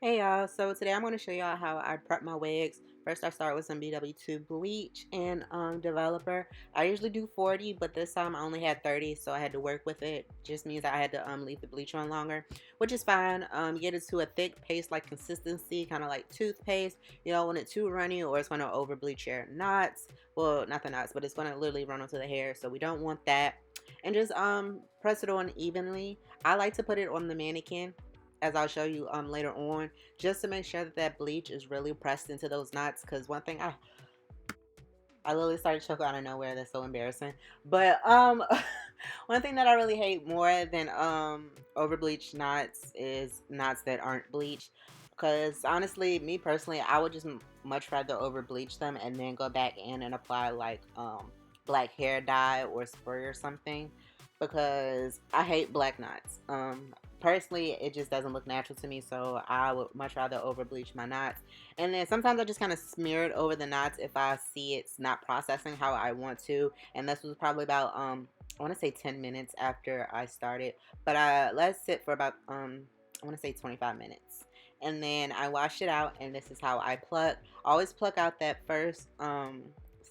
Hey y'all, so today I'm going to show y'all how I prep my wigs. First I start with some BW2 bleach and developer. I usually do 40, but this time I only had 30, so I had to work with it. Just means I had to leave the bleach on longer, which is fine. Get it to a thick paste like consistency, kind of like toothpaste. You don't want it too runny or it's going to over bleach your knots. Well, not the knots, but it's going to literally run onto the hair, so we don't want that. And just press it on evenly. I like to put it on the mannequin, as I'll show you later on, just to make sure that that bleach is really pressed into those knots. Because one thing I literally started choking out of nowhere. That's so embarrassing. But one thing that I really hate more than over bleached knots is knots that aren't bleached. Because honestly, me personally, I would just much rather over bleach them and then go back in and apply like black hair dye or spray or something, because I hate black knots. Personally, it just doesn't look natural to me, so I would much rather over bleach my knots. And then sometimes I just kind of smear it over the knots if I see it's not processing how I want to. And this was probably about I want to say 10 minutes after I started, but I let it sit for about I want to say 25 minutes. And then I washed it out, and this is how I pluck. Always pluck out that first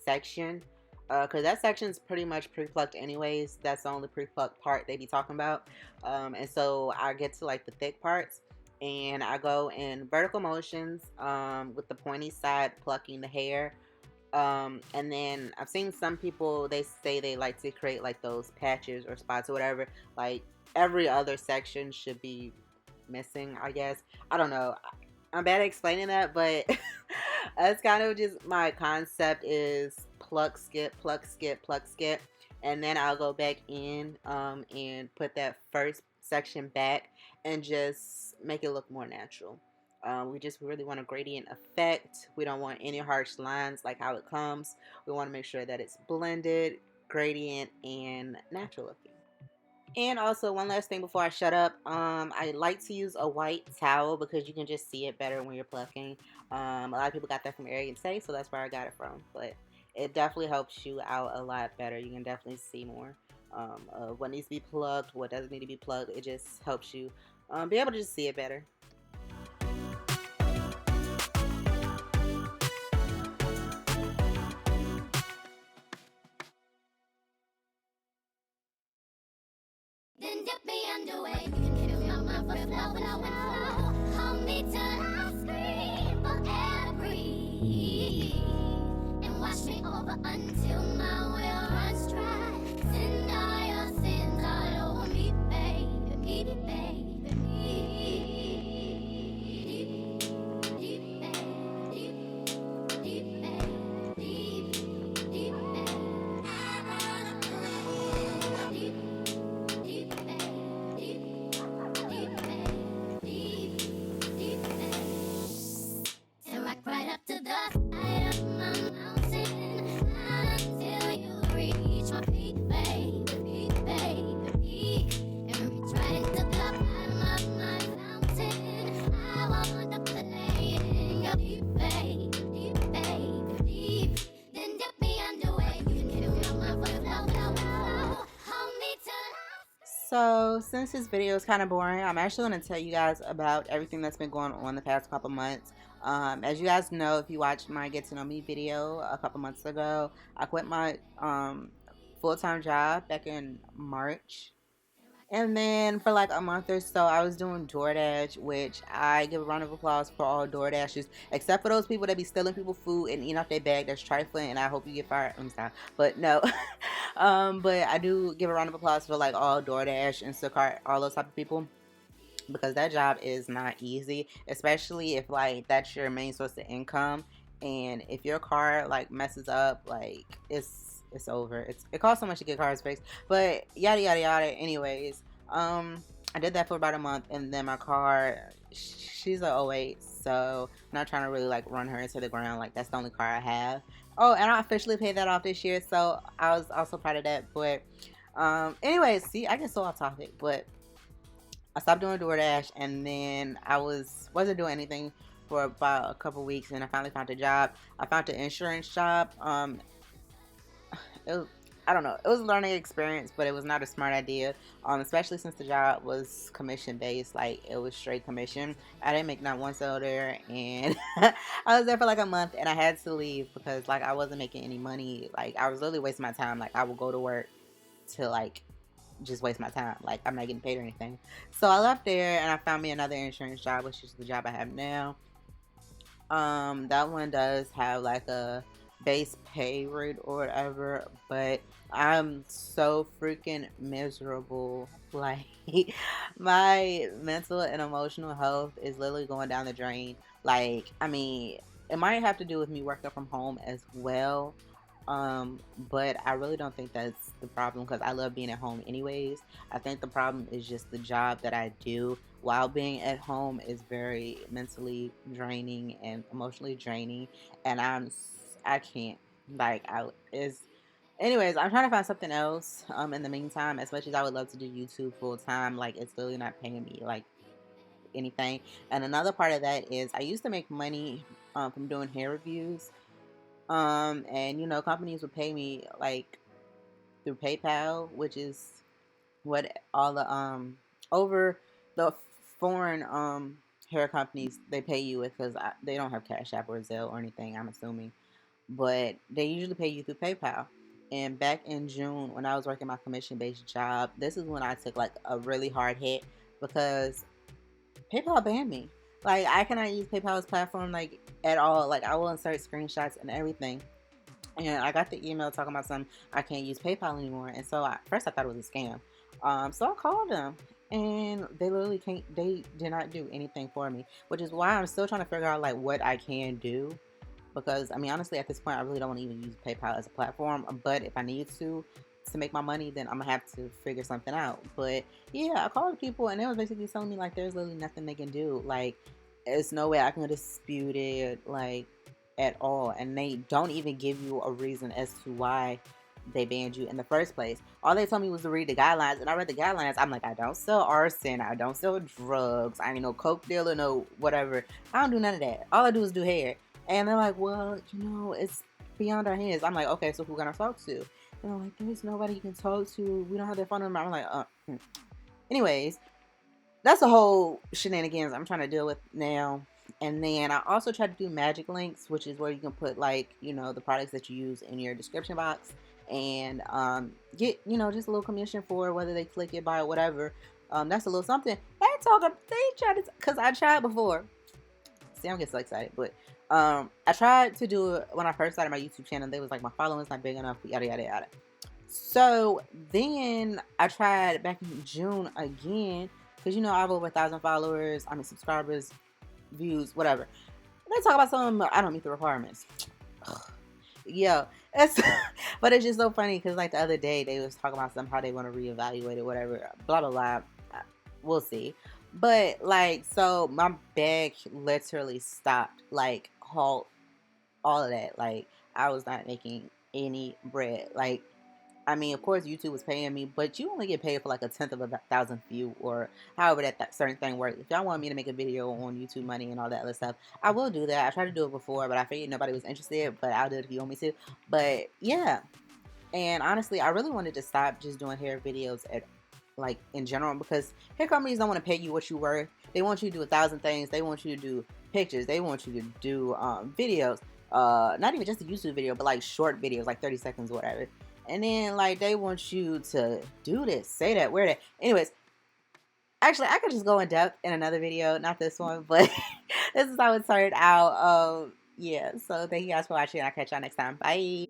section, because that section is pretty much pre-plucked anyways. That's the only pre-plucked part they be talking about. And so I get to like the thick parts, and I go in vertical motions with the pointy side plucking the hair. And then I've seen some people, they say they like to create like those patches or spots or whatever. Like every other section should be missing, I guess. I don't know. I'm bad at explaining that, but that's kind of just my concept is pluck, skip, pluck, skip, pluck, skip. And then I'll go back in and put that first section back and just make it look more natural. We just really want a gradient effect. We don't want any harsh lines like how it comes. We want to make sure that it's blended, gradient, and natural looking. And also, one last thing before I shut up, I like to use a white towel because you can just see it better when you're plucking. A lot of people got that from Arrogant Say, so that's where I got it from. But it definitely helps you out a lot better. You can definitely see more of what needs to be plugged, what doesn't need to be plugged. It just helps you be able to just see it better. Then dip me underway. You can kill my mind for flow, flow, flow. Hold me till I scream for air breathe. And wash me over until my will runs dry. Send all your sins all over me, baby, baby, baby. So, since this video is kind of boring, I'm actually going to tell you guys about everything that's been going on the past couple months. As you guys know, if you watched my Get to Know Me video a couple months ago, I quit my full-time job back in March. And then for like a month or so, I was doing DoorDash, which I give a round of applause for all DoorDashers, except for those people that be stealing people food and eating off their bag. That's trifling, and I hope you get fired. I'm sorry, but no. But I do give a round of applause for like all DoorDash, Instacart, all those type of people, because that job is not easy, especially if like that's your main source of income. And if your car like messes up, like it's over. It costs so much to get cars fixed, but yada yada yada. Anyways, I did that for about a month, and then my car, she's a '08, so I'm not trying to really like run her into the ground. Like that's the only car I have. Oh, and I officially paid that off this year, so I was also proud of that. But anyways, see, I get so off topic, but I stopped doing DoorDash, and then I wasn't doing anything for about a couple weeks, and I finally found a job. I found an insurance job. It was, I don't know. It was a learning experience, but it was not a smart idea. Especially since the job was commission based, like it was straight commission. I didn't make not one sale there, and I was there for like a month, and I had to leave because like I wasn't making any money. Like I was literally wasting my time. Like I would go to work to like just waste my time. Like I'm not getting paid or anything. So I left there and I found me another insurance job, which is the job I have now. That one does have like a base pay rate or whatever, but I'm so freaking miserable. Like my mental and emotional health is literally going down the drain. Like, I mean, it might have to do with me working from home as well. But I really don't think that's the problem because I love being at home anyways. I think the problem is just the job that I do while being at home is very mentally draining and emotionally draining, and I can't like I is anyways. I'm trying to find something else. In the meantime, as much as I would love to do YouTube full time, like it's really not paying me like anything. And another part of that is I used to make money from doing hair reviews. And companies would pay me like through PayPal, which is what all the over the foreign hair companies they pay you with because they don't have Cash App or Zelle or anything. I'm assuming, but they usually pay you through PayPal. And back in June, when I was working my commission based job, this is when I took like a really hard hit because PayPal banned me. Like I cannot use PayPal's platform like at all. Like I will insert screenshots and everything. And I got the email talking about some I can't use PayPal anymore. And so at first I thought it was a scam. So I called them and they literally can't. They did not do anything for me, which is why I'm still trying to figure out like what I can do. Because I mean, honestly, at this point, I really don't want to even use PayPal as a platform. But if I need to make my money, then I'm gonna have to figure something out. But yeah, I called people and they was basically telling me like there's literally nothing they can do. Like there's no way I can dispute it like at all, and they don't even give you a reason as to why they banned you in the first place. All they told me was to read the guidelines, and I read the guidelines. I'm like, I don't sell arson, I don't sell drugs, I ain't no coke dealer, no whatever. I don't do none of that. All I do is do hair. And they're like, well, it's beyond our hands. I'm like, okay, so who can I talk to? And I'm like, there's nobody you can talk to. We don't have their phone number. I'm like, Anyways, that's a whole shenanigans I'm trying to deal with now. And then I also try to do magic links, which is where you can put like, the products that you use in your description box and get, just a little commission for whether they click it, buy it, whatever. That's a little something. They tried to, because I tried before. See, I'm getting so excited, but I tried to do it when I first started my YouTube channel. They was like, my following's not big enough, yada yada yada. So then I tried back in June again, because I have over 1,000 followers, subscribers, views, whatever. And they talk about some I don't meet the requirements. Yeah, it's but it's just so funny because like the other day they was talking about how they want to reevaluate it, whatever, blah blah blah. We'll see. But like, so my bag literally stopped, like halt, all of that. Like I was not making any bread. Like, I mean, of course YouTube was paying me, but you only get paid for like 1/10 of a 1,000th view or however that certain thing works. If y'all want me to make a video on YouTube money and all that other stuff, I will do that. I tried to do it before, but I figured nobody was interested, but I'll do it if you want me to. But yeah, and honestly, I really wanted to stop just doing hair videos at like in general because hair companies don't want to pay you what you worth. They want you to do 1,000 things. They want you to do pictures. They want you to do videos. Not even just a YouTube video, but like short videos, like 30 seconds or whatever. And then like they want you to do this, say that, wear that. Anyways, actually I could just go in depth in another video, not this one, but this is how it turned out. Yeah, so thank you guys for watching. I'll catch y'all next time. Bye.